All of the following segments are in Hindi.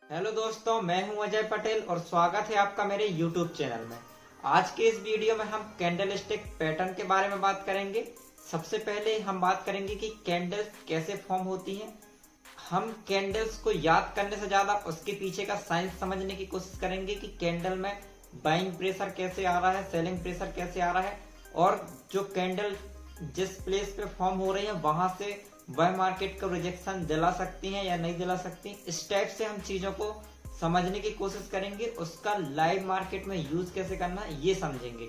हेलो दोस्तों, मैं हूं अजय पटेल और स्वागत है आपका मेरे YouTube चैनल में। आज के इस वीडियो में हम कैंडल स्टिक पैटर्न के बारे में बात करेंगे। सबसे पहले हम बात करेंगे कि कैंडल्स कैसे फॉर्म होती हैं। हम कैंडल्स को याद करने से ज्यादा उसके पीछे का साइंस समझने की कोशिश करेंगे कि कैंडल में बाइंग प्रेशर कैसे आ रहा है, सेलिंग प्रेशर कैसे आ रहा है, और जो कैंडल जिस प्लेस पे फॉर्म हो रही है वहां से वह मार्केट को रिजेक्शन दिला सकती हैं या नहीं दिला सकती। इस टाइप से हम चीजों को समझने की कोशिश करेंगे। उसका लाइव मार्केट में यूज कैसे करना है ये समझेंगे।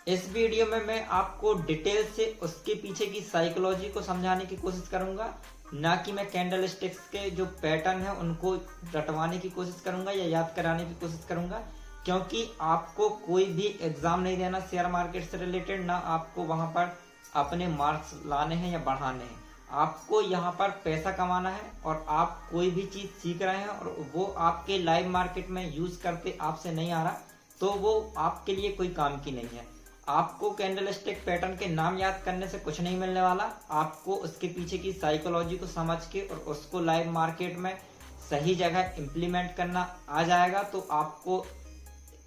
इस वीडियो में मैं आपको डिटेल से उसके पीछे की साइकोलॉजी को समझाने की कोशिश करूंगा, ना कि मैं कैंडल स्टिक्स के जो पैटर्न है उनको रटवाने की कोशिश करूंगा या याद कराने की कोशिश करूंगा। क्योंकि आपको कोई भी एग्जाम नहीं देना शेयर मार्केट से रिलेटेड, ना आपको वहां पर अपने मार्क्स लाने हैं या बढ़ाने हैं। आपको यहाँ पर पैसा कमाना है और आप कोई भी चीज सीख रहे हैं और वो आपके लाइव मार्केट में यूज करते आपसे नहीं आ रहा तो वो आपके लिए कोई काम की नहीं है। आपको कैंडल स्टिक पैटर्न के नाम याद करने से कुछ नहीं मिलने वाला। आपको उसके पीछे की साइकोलॉजी को समझ के और उसको लाइव मार्केट में सही जगह इम्प्लीमेंट करना आ जाएगा तो आपको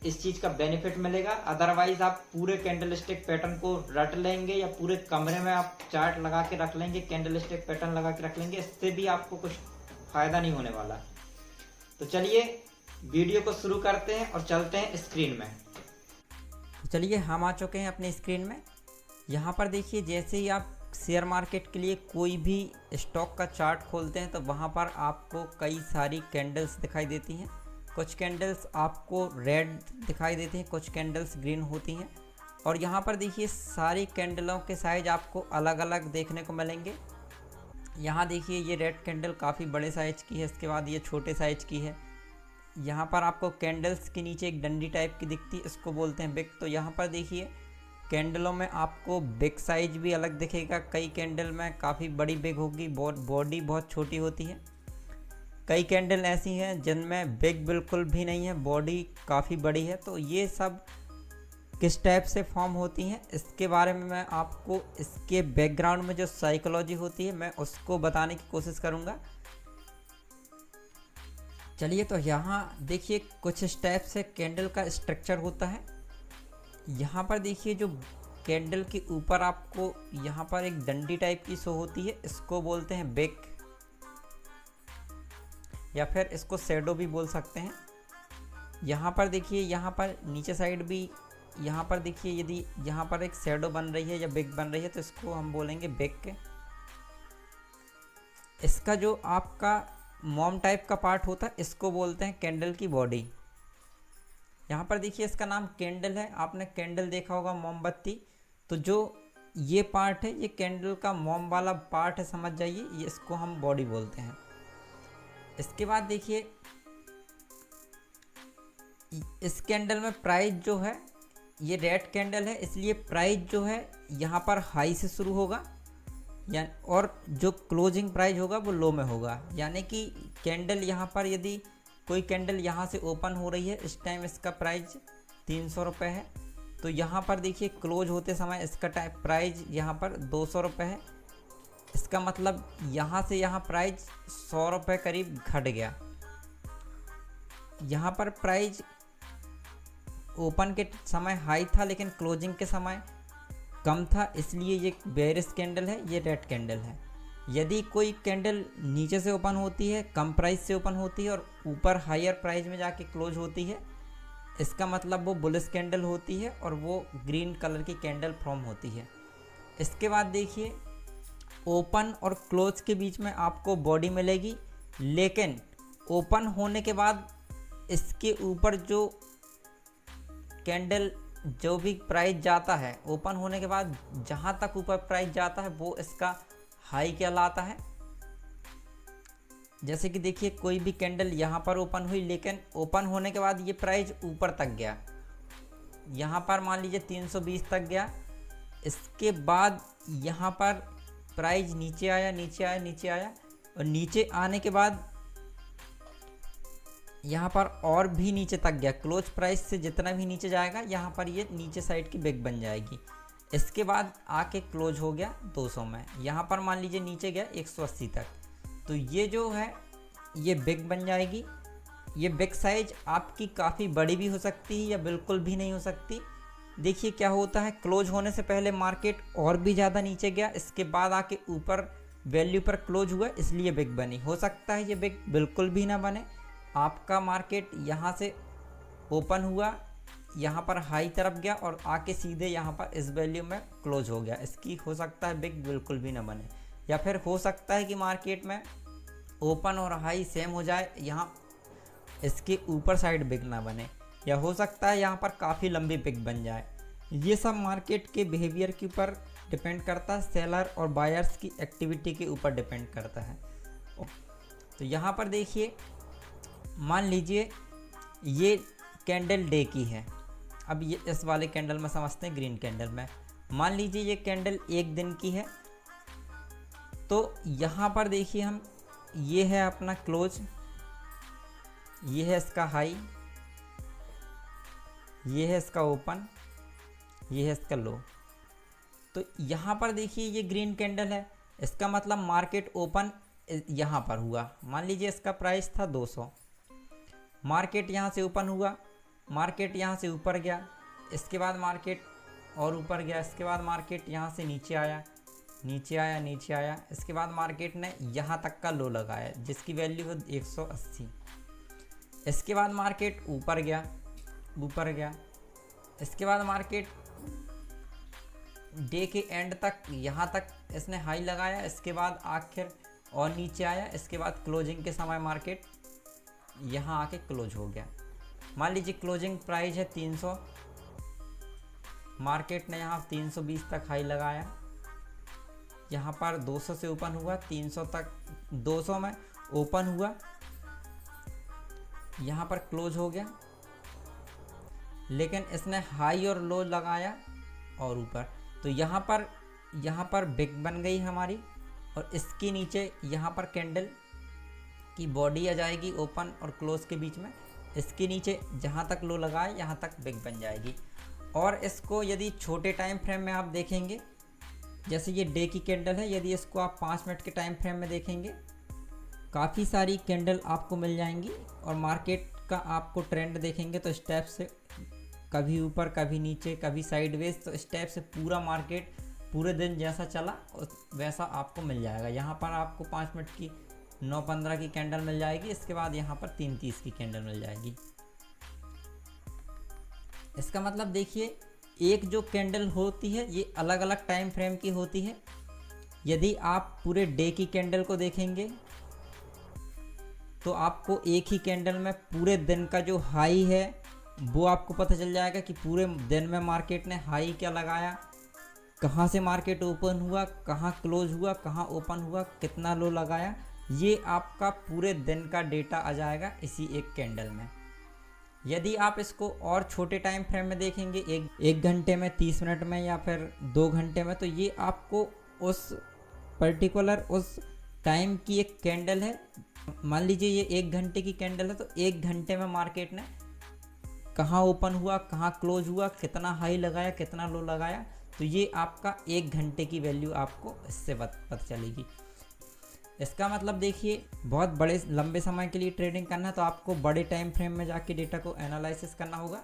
इस चीज का बेनिफिट मिलेगा। अदरवाइज आप पूरे कैंडल स्टिक पैटर्न को रट लेंगे या पूरे कमरे में आप चार्ट लगा के रख लेंगे, कैंडल स्टिक पैटर्न लगा के रख लेंगे, इससे भी आपको कुछ फायदा नहीं होने वाला। तो चलिए वीडियो को शुरू करते हैं और चलते हैं स्क्रीन में। चलिए हम आ चुके हैं अपनी स्क्रीन में। यहाँ पर देखिए, जैसे ही आप शेयर मार्केट के लिए कोई भी स्टॉक का चार्ट खोलते हैं तो वहाँ पर आपको कई सारी कैंडल्स दिखाई देती हैं। कुछ कैंडल्स आपको रेड दिखाई देती हैं, कुछ कैंडल्स ग्रीन होती हैं। और यहाँ पर देखिए सारी कैंडलों के साइज आपको अलग अलग देखने को मिलेंगे। यहाँ देखिए ये रेड कैंडल काफ़ी बड़े साइज की है, इसके बाद ये छोटे साइज की है। यहाँ पर आपको कैंडल्स के नीचे एक डंडी टाइप की दिखती है, इसको बोलते हैं बिग। तो यहाँ पर देखिए कैंडलों में आपको बिग साइज भी अलग दिखेगा। कई कैंडल में काफ़ी बड़ी बिग होगी, बॉडी बहुत छोटी होती है। कई कैंडल ऐसी हैं जिनमें बिग बिल्कुल भी नहीं है, बॉडी काफ़ी बड़ी है। तो ये सब किस टाइप से फॉर्म होती हैं इसके बारे में मैं आपको इसके बैकग्राउंड में जो साइकोलॉजी होती है मैं उसको बताने की कोशिश करूँगा। चलिए तो यहाँ देखिए कुछ स्टेप से कैंडल का स्ट्रक्चर होता है। यहाँ पर देखिए जो कैंडल के ऊपर आपको यहाँ पर एक डंडी टाइप की शो होती है, इसको बोलते हैं बिग, या फिर इसको शैडो भी बोल सकते हैं। यहाँ पर देखिए, यहाँ पर नीचे साइड भी, यहाँ पर देखिए यदि यहाँ पर एक शैडो बन रही है या बिग बन रही है तो इसको हम बोलेंगे बिग। इसका जो आपका मॉम टाइप का पार्ट होता है इसको बोलते हैं कैंडल की बॉडी। यहाँ पर देखिए इसका नाम कैंडल है, आपने कैंडल देखा होगा मोमबत्ती, तो जो ये पार्ट है ये कैंडल का मॉम वाला पार्ट है, समझ जाइए, ये इसको हम बॉडी बोलते हैं। इसके बाद देखिए इस कैंडल में प्राइस जो है ये रेड कैंडल है, इसलिए प्राइस जो है यहाँ पर हाई से शुरू होगा और जो क्लोजिंग प्राइस होगा वो लो में होगा। यानी कि कैंडल यहाँ पर यदि कोई कैंडल यहाँ से ओपन हो रही है, इस टाइम इसका प्राइस 300 रुपये है, तो यहाँ पर देखिए क्लोज होते समय इसका प्राइस यहाँ पर 200 रुपये है। इसका मतलब यहाँ से यहाँ प्राइस 100 रुपये करीब घट गया। यहाँ पर प्राइस ओपन के समय हाई था लेकिन क्लोजिंग के समय कम था, इसलिए ये बेयरिश कैंडल है, ये रेड कैंडल है। यदि कोई कैंडल नीचे से ओपन होती है, कम प्राइस से ओपन होती है और ऊपर हायर प्राइस में जाके क्लोज होती है, इसका मतलब वो बुलिश कैंडल होती है और वो ग्रीन कलर की कैंडल फॉर्म होती है। इसके बाद देखिए ओपन और क्लोज के बीच में आपको बॉडी मिलेगी, लेकिन ओपन होने के बाद इसके ऊपर जो कैंडल जो भी प्राइस जाता है, ओपन होने के बाद जहाँ तक ऊपर प्राइस जाता है वो इसका हाई कहलाता है। जैसे कि देखिए कोई भी कैंडल यहाँ पर ओपन हुई लेकिन ओपन होने के बाद ये प्राइस ऊपर तक गया, यहाँ पर मान लीजिए 320 तक गया। इसके बाद यहाँ पर प्राइस नीचे आया, नीचे आया, नीचे आया, और नीचे आने के बाद यहाँ पर और भी नीचे तक गया। क्लोज प्राइस से जितना भी नीचे जाएगा यहाँ पर ये नीचे साइड की बिग बन जाएगी। इसके बाद आके क्लोज हो गया 200 में, यहाँ पर मान लीजिए नीचे गया 180 तक। तो ये जो है ये बिग बन जाएगी। ये बिग साइज आपकी काफ़ी बड़ी भी हो सकती है या बिल्कुल भी नहीं हो सकती। देखिए क्या होता है, क्लोज होने से पहले मार्केट और भी ज़्यादा नीचे गया, इसके बाद आके ऊपर वैल्यू पर क्लोज हुआ, इसलिए बिग बनी। हो सकता है ये बिग बिल्कुल भी ना बने, आपका मार्केट यहाँ से ओपन हुआ, यहाँ पर हाई तरफ गया और आके सीधे यहाँ पर इस वैल्यू में क्लोज हो गया, इसकी हो सकता है बिग बिल्कुल भी ना बने। या फिर हो सकता है कि मार्केट में ओपन और हाई सेम हो जाए, यहाँ इसके ऊपर साइड बिग ना बने, या हो सकता है यहाँ पर काफ़ी लंबी बिग बन जाए। ये सब मार्केट के बिहेवियर के ऊपर डिपेंड करता है, सेलर और बायर्स की एक्टिविटी के ऊपर डिपेंड करता है। तो यहाँ पर देखिए, मान लीजिए ये कैंडल डे की है। अब ये इस वाले कैंडल में समझते हैं, ग्रीन कैंडल में। मान लीजिए ये कैंडल एक दिन की है, तो यहाँ पर देखिए हम, ये है अपना क्लोज, ये है इसका हाई, ये है इसका ओपन, ये है इसका लो। तो यहाँ पर देखिए ये ग्रीन कैंडल है, इसका मतलब मार्केट ओपन यहाँ पर हुआ। मान लीजिए इसका प्राइस था 200, मार्केट यहाँ से ओपन हुआ, मार्केट यहाँ से ऊपर गया, इसके बाद मार्केट और ऊपर गया, इसके बाद मार्केट यहाँ से नीचे आया, नीचे आया, नीचे आया, इसके बाद मार्केट ने यहाँ तक का लो लगाया जिसकी वैल्यू हो 180। इसके बाद मार्केट ऊपर गया, ऊपर गया, इसके बाद मार्केट डे के एंड तक यहाँ तक इसने हाई लगाया, इसके बाद आखिर और नीचे आया, इसके बाद क्लोजिंग के समय मार्केट यहाँ आके क्लोज हो गया। मान लीजिए क्लोजिंग प्राइस है 300, मार्केट ने यहाँ 320 तक हाई लगाया, यहाँ पर 200 से ओपन हुआ, 300 तक 200 में ओपन हुआ, यहाँ पर क्लोज हो गया, लेकिन इसने हाई और लो लगाया और ऊपर, तो यहाँ पर बिग बन गई हमारी। और इसके नीचे यहाँ पर कैंडल की बॉडी आ जाएगी ओपन और क्लोज के बीच में, इसके नीचे जहाँ तक लो लगाए यहाँ तक बिग बन जाएगी। और इसको यदि छोटे टाइम फ्रेम में आप देखेंगे, जैसे ये डे की कैंडल है, यदि इसको आप 5 मिनट के टाइम फ्रेम में देखेंगे, काफ़ी सारी कैंडल आपको मिल जाएंगी। और मार्केट का आपको ट्रेंड देखेंगे तो स्टेप से कभी ऊपर, कभी नीचे, कभी साइडवेज, तो स्टेप से पूरा मार्केट पूरे दिन जैसा चला वैसा आपको मिल जाएगा। यहाँ पर आपको 5 मिनट की 9:15 की कैंडल मिल जाएगी, इसके बाद यहाँ पर 3:30 की कैंडल मिल जाएगी। इसका मतलब देखिए, एक जो कैंडल होती है ये अलग अलग टाइम फ्रेम की होती है। यदि आप पूरे डे की कैंडल को देखेंगे तो आपको एक ही कैंडल में पूरे दिन का जो हाई है वो आपको पता चल जाएगा कि पूरे दिन में मार्केट ने हाई क्या लगाया, कहाँ से मार्केट ओपन हुआ, कहाँ क्लोज हुआ, कहाँ ओपन हुआ, कितना लो लगाया। ये आपका पूरे दिन का डेटा आ जाएगा इसी एक कैंडल में। यदि आप इसको और छोटे टाइम फ्रेम में देखेंगे, एक घंटे में, 30 मिनट में या फिर 2 घंटे में, तो ये आपको उस पर्टिकुलर उस टाइम की एक कैंडल है। मान लीजिए ये 1 घंटे की कैंडल है, तो 1 घंटे में मार्केट ने कहाँ ओपन हुआ, कहाँ क्लोज हुआ, कितना हाई लगाया, कितना लो लगाया, तो ये आपका 1 घंटे की वैल्यू आपको इससे पता चलेगी। इसका मतलब देखिए, बहुत बड़े लंबे समय के लिए ट्रेडिंग करना है तो आपको बड़े टाइम फ्रेम में जाके डेटा को एनालिसिस करना होगा।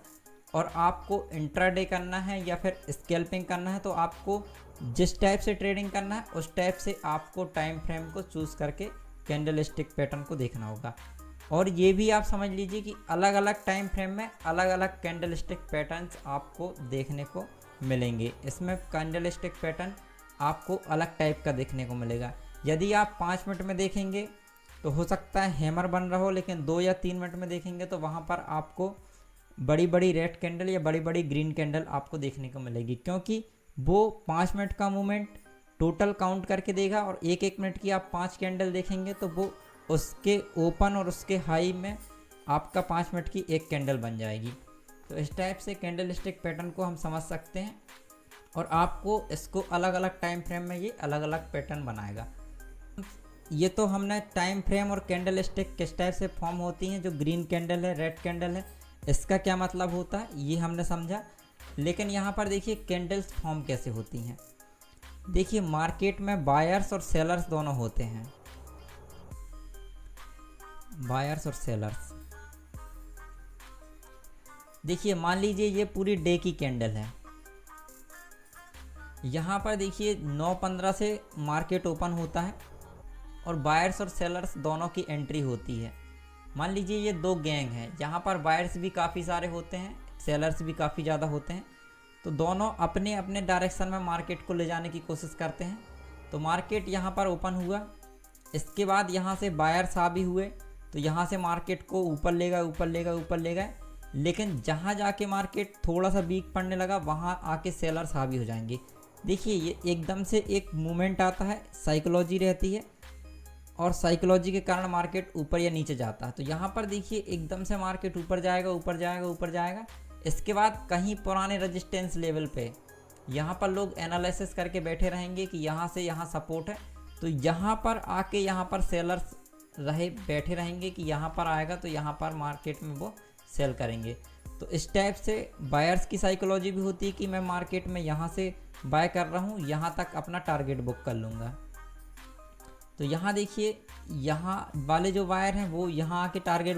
और आपको इंट्राडे करना है या फिर स्कैल्पिंग करना है तो आपको जिस टाइप से ट्रेडिंग करना है उस टाइप से आपको टाइम फ्रेम को चूज़ करके कैंडलस्टिक पैटर्न को देखना होगा। और ये भी आप समझ लीजिए कि अलग अलग टाइम फ्रेम में अलग अलग कैंडलस्टिक पैटर्न्स आपको देखने को मिलेंगे। इसमें कैंडलस्टिक पैटर्न आपको अलग टाइप का देखने को मिलेगा। यदि आप 5 मिनट में देखेंगे तो हो सकता है हैमर बन रहा हो, लेकिन 2 या 3 मिनट में देखेंगे तो वहाँ पर आपको बड़ी बड़ी रेड कैंडल या बड़ी बड़ी ग्रीन कैंडल आपको देखने को मिलेगी, क्योंकि वो 5 मिनट का मूवमेंट टोटल काउंट करके देगा। और 1-1 मिनट की आप 5 कैंडल देखेंगे तो वो उसके ओपन और उसके हाई में आपका 5 मिनट की एक कैंडल बन जाएगी। तो इस टाइप से कैंडलस्टिक पैटर्न को हम समझ सकते हैं। और आपको इसको अलग अलग टाइम फ्रेम में ये अलग अलग पैटर्न बनाएगा। ये तो हमने टाइम फ्रेम और कैंडलस्टिक किस टाइप से फॉर्म होती हैं, जो ग्रीन कैंडल है, रेड कैंडल है, इसका क्या मतलब होता है ये हमने समझा। लेकिन यहाँ पर देखिए कैंडल्स फॉर्म कैसे होती हैं। देखिए मार्केट में बायर्स और सेलर्स दोनों होते हैं। बायर्स और सेलर्स। देखिए मान लीजिए ये पूरी डे की कैंडल है। यहाँ पर देखिए 9:15 से मार्केट ओपन होता है और बायर्स और सेलर्स दोनों की एंट्री होती है। मान लीजिए ये दो गैंग है, यहाँ पर बायर्स भी काफ़ी सारे होते हैं, सेलर्स भी काफ़ी ज़्यादा होते हैं। तो दोनों अपने अपने डायरेक्शन में मार्केट को ले जाने की कोशिश करते हैं। तो मार्केट यहाँ पर ओपन हुआ, इसके बाद यहाँ से बायर्स आ भी हुए, तो यहाँ से मार्केट को ऊपर ले गए ऊपर ले गए ऊपर ले गए। लेकिन जहाँ जाके मार्केट थोड़ा सा वीक पड़ने लगा वहाँ आके सेलर्स हावी हो जाएंगे। देखिए ये एकदम से एक मूवमेंट आता है, साइकोलॉजी रहती है और साइकोलॉजी के कारण मार्केट ऊपर या नीचे जाता है। तो यहाँ पर देखिए एकदम से मार्केट ऊपर जाएगा ऊपर जाएगा ऊपर जाएगा। इसके बाद कहीं पुराने रेजिस्टेंस लेवल पे यहाँ पर लोग एनालिसिस करके बैठे रहेंगे कि यहाँ से यहाँ सपोर्ट है, तो यहाँ पर आके यहाँ पर सेलर्स बैठे रहेंगे कि यहाँ पर आएगा तो यहाँ पर मार्केट में वो सेल करेंगे। तो इस टाइप से बायर्स की साइकोलॉजी भी होती है कि मैं मार्केट में यहाँ से बाय कर रहा हूँ, यहाँ तक अपना टारगेट बुक कर लूँगा। तो यहाँ देखिए यहाँ वाले जो बायर हैं वो यहाँ आके टारगेट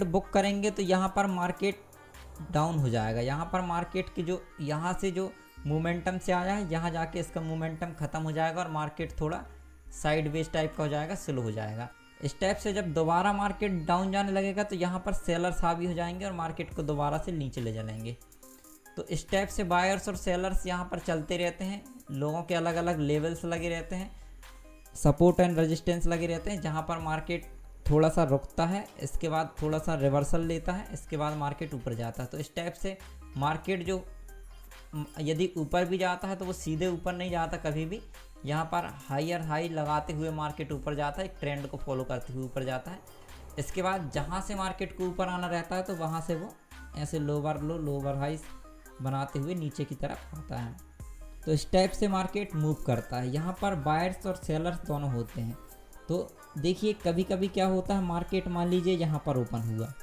बुक करेंगे तो यहाँ पर मार्केट डाउन हो जाएगा। यहाँ पर मार्केट की जो यहाँ से जो मोमेंटम से आया है यहाँ जाके इसका मोमेंटम ख़त्म हो जाएगा और मार्केट थोड़ा साइडवेज टाइप का हो जाएगा, स्लो हो जाएगा। इस टाइप से जब दोबारा मार्केट डाउन जाने लगेगा तो यहाँ पर सेलर्स हावी हो जाएंगे और मार्केट को दोबारा से नीचे ले जाएंगे। तो इस टाइप से बायर्स और सेलर्स यहाँ पर चलते रहते हैं, लोगों के अलग अलग लेवल्स लगे रहते हैं, सपोर्ट एंड रेजिस्टेंस लगे रहते हैं। जहाँ पर मार्केट थोड़ा सा रुकता है, इसके बाद थोड़ा सा रिवर्सल लेता है, इसके बाद मार्केट ऊपर जाता है। तो इस टाइप से मार्केट जो यदि ऊपर भी जाता है तो वो सीधे ऊपर नहीं जाता कभी भी, यहाँ पर हायर हाई लगाते हुए मार्केट ऊपर जाता है, एक ट्रेंड को फॉलो करते हुए ऊपर जाता है। इसके बाद जहाँ से मार्केट को ऊपर आना रहता है तो वहाँ से वो ऐसे लोअर लो लोअर हाइस बनाते हुए नीचे की तरफ आता है। तो इस टाइप से मार्केट मूव करता है। यहाँ पर बायर्स और सेलर्स दोनों होते हैं। तो देखिए कभी कभी क्या होता है, मार्केट मान लीजिए यहाँ पर ओपन हुआ,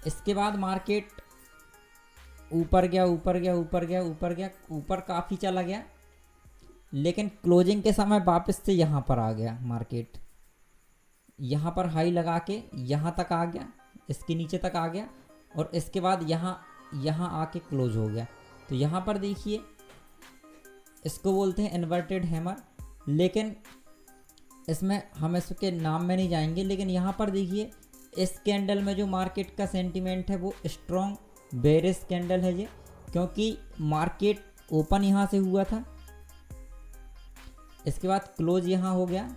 इसके बाद मार्केट ऊपर गया ऊपर गया ऊपर गया ऊपर गया ऊपर काफ़ी चला गया, लेकिन क्लोजिंग के समय वापस से यहाँ पर आ गया। मार्केट यहाँ पर हाई लगा के यहाँ तक आ गया, इसके नीचे तक आ गया और इसके बाद यहाँ आके क्लोज हो गया। तो यहाँ पर देखिए इसको बोलते हैं इन्वर्टेड हैमर, लेकिन इसमें हम इसके नाम में नहीं जाएंगे। लेकिन यहाँ पर देखिए इस कैंडल में जो मार्केट का सेंटीमेंट है वो स्ट्रॉन्ग बेरिश कैंडल है ये, क्योंकि मार्केट ओपन यहाँ से हुआ था, इसके बाद क्लोज यहाँ हो गया,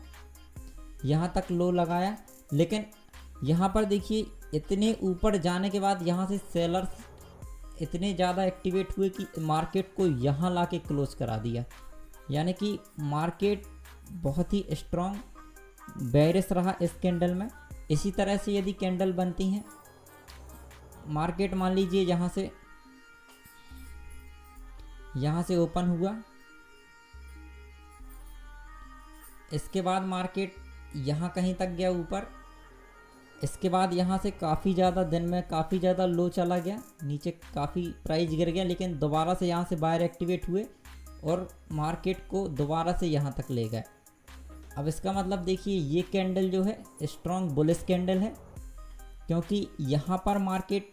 यहाँ तक लो लगाया, लेकिन यहाँ पर देखिए इतने ऊपर जाने के बाद यहाँ से सेलर्स इतने ज़्यादा एक्टिवेट हुए कि मार्केट को यहाँ लाके क्लोज करा दिया। यानी कि मार्केट बहुत ही स्ट्रॉन्ग बेरिश रहा इस कैंडल में। इसी तरह से यदि कैंडल बनती हैं, मार्केट मान लीजिए यहाँ से ओपन हुआ, इसके बाद मार्केट यहाँ कहीं तक गया ऊपर, इसके बाद यहाँ से काफ़ी ज़्यादा दिन में काफ़ी ज़्यादा लो चला गया, नीचे काफ़ी प्राइस गिर गया, लेकिन दोबारा से यहाँ से बायर एक्टिवेट हुए और मार्केट को दोबारा से यहाँ तक ले गए। अब इसका मतलब देखिए ये कैंडल जो है स्ट्रॉन्ग बुलिश कैंडल है, क्योंकि यहाँ पर मार्केट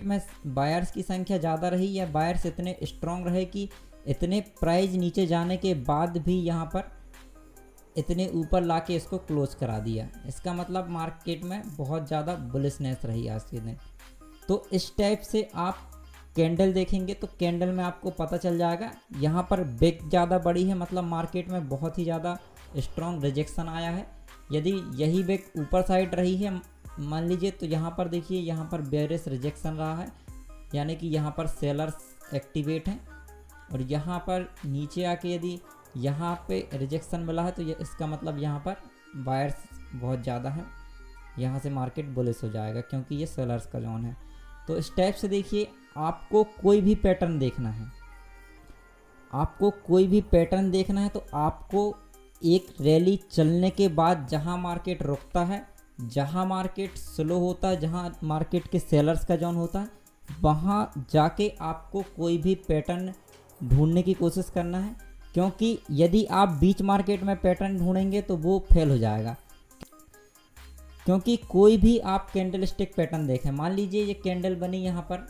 में बायर्स की संख्या ज़्यादा रही या बायर्स इतने स्ट्रॉन्ग रहे कि इतने प्राइस नीचे जाने के बाद भी यहाँ पर इतने ऊपर लाके इसको क्लोज करा दिया। इसका मतलब मार्केट में बहुत ज़्यादा बुलिशनेस रही आज के दिन। तो इस टाइप से आप कैंडल देखेंगे तो कैंडल में आपको पता चल जाएगा। यहाँ पर बिग ज़्यादा बड़ी है, मतलब मार्केट में बहुत ही ज़्यादा स्ट्रॉन्ग रिजेक्शन आया है। यदि यही बिग ऊपर साइड रही है मान लीजिए, तो यहाँ पर देखिए यहाँ पर बेरिश रिजेक्शन रहा है, यानी कि यहाँ पर सेलर्स एक्टिवेट हैं, और यहाँ पर नीचे आके यदि यहाँ पे रिजेक्शन मिला है तो ये इसका मतलब यहाँ पर बायर्स बहुत ज़्यादा है, यहाँ से मार्केट बुलिश हो जाएगा क्योंकि ये सेलर्स का जोन है। तो इस टाइप से देखिए आपको कोई भी पैटर्न देखना है, तो आपको एक रैली चलने के बाद जहाँ मार्केट रुकता है, जहाँ मार्केट स्लो होता है, जहाँ मार्केट के सेलर्स का जोन होता है, वहाँ जाके आपको कोई भी पैटर्न ढूंढने की कोशिश करना है। क्योंकि यदि आप बीच मार्केट में पैटर्न ढूंढेंगे तो वो फेल हो जाएगा। क्योंकि कोई भी आप कैंडल स्टिक पैटर्न देखें, मान लीजिए ये कैंडल बनी यहाँ पर,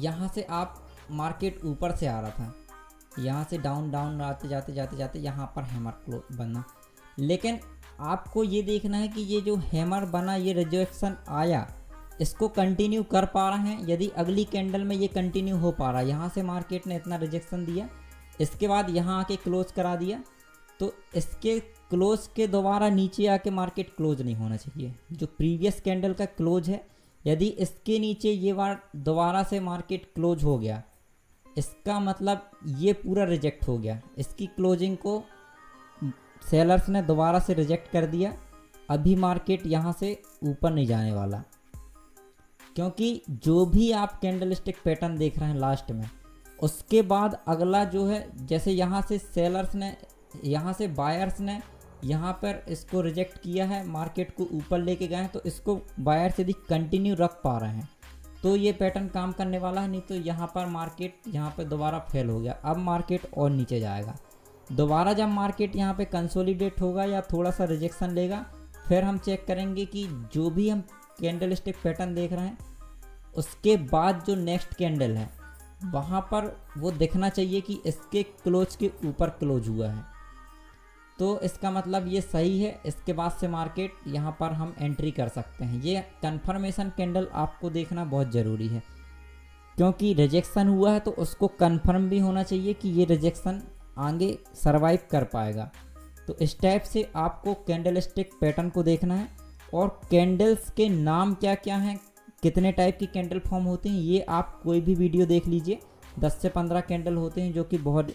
यहाँ से आप मार्केट ऊपर से आ रहा था, यहाँ से डाउन डाउन आते जाते जाते जाते यहाँ पर हैमर क्लोज बना, लेकिन आपको ये देखना है कि ये जो हैमर बना, ये रिजेक्शन आया, इसको कंटिन्यू कर पा रहे हैं। यदि अगली कैंडल में ये कंटिन्यू हो पा रहा है, यहाँ से मार्केट ने इतना रिजेक्शन दिया, इसके बाद यहाँ आके क्लोज करा दिया, तो इसके क्लोज के दोबारा नीचे आके मार्केट क्लोज नहीं होना चाहिए। जो प्रीवियस कैंडल का क्लोज है, यदि इसके नीचे ये बार दोबारा से मार्केट क्लोज हो गया, इसका मतलब ये पूरा रिजेक्ट हो गया। इसकी क्लोजिंग को सेलर्स ने दोबारा से रिजेक्ट कर दिया। अभी मार्केट यहाँ से ऊपर नहीं जाने वाला, क्योंकि जो भी आप कैंडल स्टिक पैटर्न देख रहे हैं लास्ट में, उसके बाद अगला जो है, जैसे यहाँ से सेलर्स ने, यहाँ से बायर्स ने यहाँ पर इसको रिजेक्ट किया है, मार्केट को ऊपर लेके गए हैं, तो इसको बायर्स यदि कंटिन्यू रख पा रहे हैं तो ये पैटर्न काम करने वाला है। नहीं तो यहाँ पर मार्केट यहाँ पे दोबारा फेल हो गया, अब मार्केट और नीचे जाएगा। दोबारा जब मार्केट यहाँ पे कंसोलिडेट होगा या थोड़ा सा रिजेक्शन लेगा, फिर हम चेक करेंगे कि जो भी हम कैंडल स्टिक पैटर्न देख रहे हैं, उसके बाद जो नेक्स्ट कैंडल है वहाँ पर वो दिखना चाहिए कि इसके क्लोज के ऊपर क्लोज हुआ है, तो इसका मतलब ये सही है। इसके बाद से मार्केट यहाँ पर हम एंट्री कर सकते हैं। ये कंफर्मेशन कैंडल आपको देखना बहुत ज़रूरी है, क्योंकि रिजेक्शन हुआ है तो उसको कंफर्म भी होना चाहिए कि ये रिजेक्शन आगे सरवाइव कर पाएगा। तो इस टाइप से आपको कैंडल स्टिक पैटर्न को देखना है। और कैंडल्स के नाम क्या क्या हैं, कितने टाइप की कैंडल फॉर्म होती हैं, ये आप कोई भी वीडियो देख लीजिए। 10 से 15 कैंडल होते हैं जो कि बहुत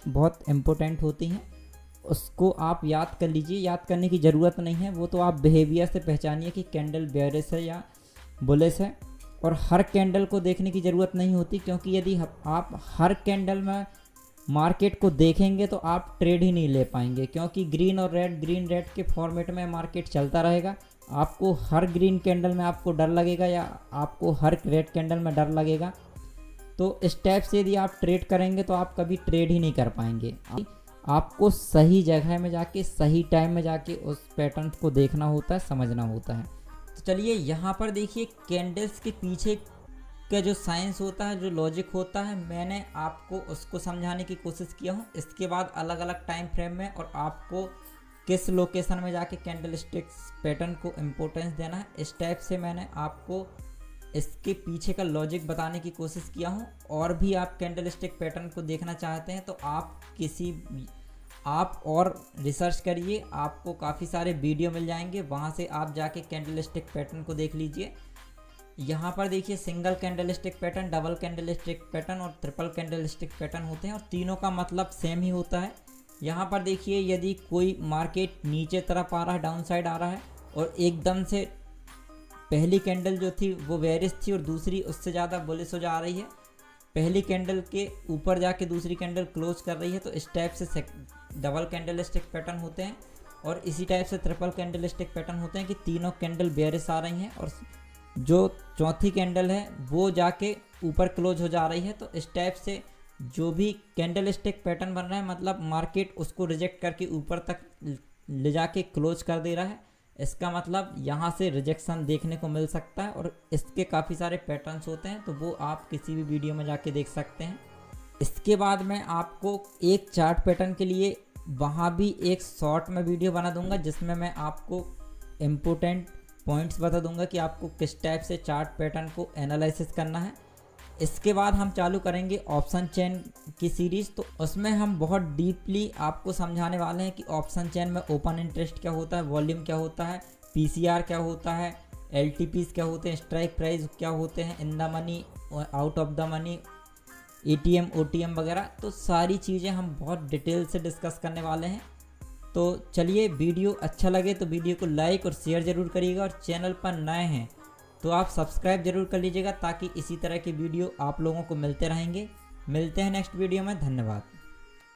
इम्पोर्टेंट होती हैं, उसको आप याद कर लीजिए। याद करने की ज़रूरत नहीं है, वो तो आप बिहेवियर से पहचानिए कि कैंडल बेयरिश है या बुलिश है। और हर कैंडल को देखने की ज़रूरत नहीं होती, क्योंकि यदि आप हर कैंडल में मार्केट को देखेंगे तो आप ट्रेड ही नहीं ले पाएंगे, क्योंकि ग्रीन रेड के फॉर्मेट में मार्केट चलता रहेगा। आपको हर ग्रीन कैंडल में आपको डर लगेगा या आपको हर रेड कैंडल में डर लगेगा, तो इस टाइप से यदि आप ट्रेड करेंगे तो आप कभी ट्रेड ही नहीं कर पाएंगे। आपको सही जगह में जाके सही टाइम में जाके उस पैटर्न को देखना होता है, समझना होता है। तो चलिए यहाँ पर देखिए, कैंडल्स के पीछे का जो साइंस होता है, जो लॉजिक होता है, मैंने आपको उसको समझाने की कोशिश किया हूँ। इसके बाद अलग अलग टाइम फ्रेम में और आपको किस लोकेशन में जाके कैंडल स्टिक्स पैटर्न को इम्पोर्टेंस देना है, इस टाइप से मैंने आपको इसके पीछे का लॉजिक बताने की कोशिश किया हूँ। और भी आप कैंडल स्टिक पैटर्न को देखना चाहते हैं तो आप और रिसर्च करिए, आपको काफ़ी सारे वीडियो मिल जाएंगे, वहाँ से आप जाके कैंडल स्टिक पैटर्न को देख लीजिए। यहाँ पर देखिए, single candle stick pattern, double candle stick pattern और ट्रिपल कैंडल स्टिक पैटर्न होते हैं, और तीनों का मतलब सेम ही होता है। यहाँ पर देखिए, यदि कोई मार्केट नीचे तरफ आ रहा है, डाउन साइड आ रहा है, और एकदम से पहली कैंडल जो थी वो बेयरिश थी और दूसरी उससे ज़्यादा बुलिश हो जा रही है, पहली कैंडल के ऊपर जाके दूसरी कैंडल क्लोज कर रही है, तो इस टाइप से डबल कैंडल स्टिक पैटर्न होते हैं। और इसी टाइप से ट्रिपल कैंडल स्टिक पैटर्न होते हैं कि तीनों कैंडल बेयरिश आ रही हैं और जो चौथी कैंडल है वो जाके ऊपर क्लोज हो जा रही है। तो इस टाइप से जो भी कैंडल स्टिक पैटर्न बन रहा है, मतलब मार्केट उसको रिजेक्ट करके ऊपर तक ले जाके क्लोज कर दे रहा है, इसका मतलब यहाँ से रिजेक्शन देखने को मिल सकता है। और इसके काफ़ी सारे पैटर्न्स होते हैं, तो वो आप किसी भी वीडियो में जाके देख सकते हैं। इसके बाद मैं आपको एक चार्ट पैटर्न के लिए वहाँ भी एक शॉर्ट में वीडियो बना दूंगा, जिसमें मैं आपको इम्पोर्टेंट पॉइंट्स बता दूंगा कि आपको किस टाइप से चार्ट पैटर्न को एनालिसिस करना है। इसके बाद हम चालू करेंगे ऑप्शन चेन की सीरीज़, तो उसमें हम बहुत डीपली आपको समझाने वाले हैं कि ऑप्शन चेन में ओपन इंटरेस्ट क्या होता है, वॉल्यूम क्या होता है, पीसीआर क्या होता है, एलटीपीज क्या होते हैं, स्ट्राइक प्राइस क्या होते हैं, in the money, out of the money, ATM, OTM वगैरह। तो सारी चीज़ें हम बहुत डिटेल से डिस्कस करने वाले हैं। तो चलिए, वीडियो अच्छा लगे तो वीडियो को लाइक और शेयर ज़रूर करिएगा, और चैनल पर नए हैं तो आप सब्सक्राइब जरूर कर लीजिएगा, ताकि इसी तरह के वीडियो आप लोगों को मिलते रहेंगे। मिलते हैं नेक्स्ट वीडियो में, धन्यवाद।